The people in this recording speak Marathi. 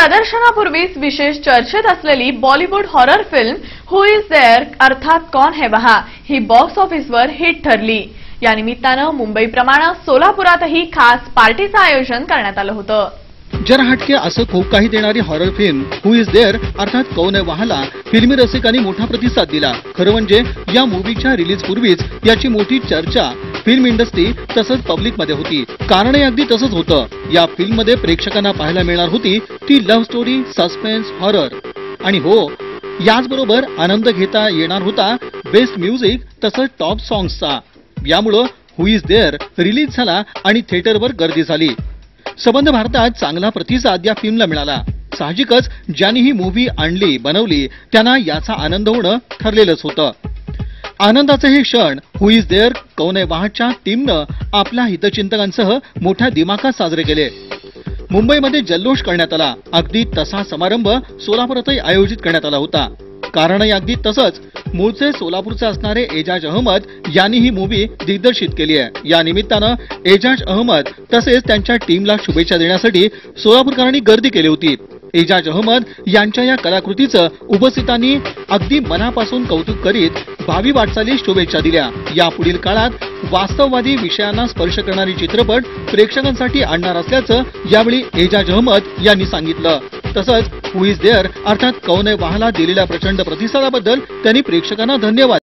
प्रदर्शनापूर्वीच विशेष चर्चेत असलेली Bollywood horror film who is there अर्थात कौन है वहां ही बॉक्स ऑफिसवर हिट ठरली। या निमित्तानं मुंबईप्रमाणे सोलापुरातही खास पार्टीचं आयोजन करण्यात आलं होतं। जरा हटके असं खूप काही देणारी horror film who is there अर्थात कौन है वहाला फिल्मी रसिकांनी मोठा प्रतिसाद दिला। खरं म्हणजे या मूवीच्या रिलीज पूर्वीच याची मोठी चर्चा फिल्म इंडस्ट्री तसंच पब्लिक मध्ये होती। कारणही अगदी तसंच होतं। या फिल्म मध्ये प्रेक्षकांना पाहायला मिळणार होती ती लव्ह स्टोरी, सस्पेन्स, हॉरर आणि हो याचबरोबर आनंद घेता येणार होता बेस्ट म्युझिक तसंच टॉप सॉंग्सचा। यामुळे हु इज देअर रिलीज झाला आणि थिएटरवर गर्दी झाली। सबंध भारतात चांगला प्रतिसाद या फिल्मला मिळाला। साहजिकच ज्यांनी ही मूव्ही आणली बनवली त्यांना याचा आनंद होणं ठरलेलंच होतं। आनंदाचे हे क्षण हु इज देअर कौन है वहाच्या टीमनं आपल्या हितचिंतकांसह मोठ्या दिमाखात साजरे केले। मुंबईमध्ये जल्लोष करण्यात आला। अगदी तसा समारंभ सोलापुरातही आयोजित करण्यात आला होता। कारणही अगदी तसंच मूळचे सोलापूरचे असणारे एजाज अहमद यांनी ही मूव्ही दिग्दर्शित केली आहे। या निमित्तानं एजाज अहमद तसेच त्यांच्या टीमला शुभेच्छा देण्यासाठी सोलापूरकरांनी गर्दी केली होती। एजाज अहमद यांच्या या कलाकृतीचं उपस्थितांनी अगदी मनापासून कौतुक करीत भावी वाटचालीस शुभेच्छा दिल्या। यापुढील काळात वास्तववादी विषयांना स्पर्श करणारी चित्रपट प्रेक्षकांसाठी आणणार असल्याचं यावेळी एजाज अहमद यांनी सांगितलं। तसंच हु इज देअर अर्थात कौन है वहाला दिलेल्या प्रचंड प्रतिसादाबद्दल त्यांनी प्रेक्षकांना धन्यवाद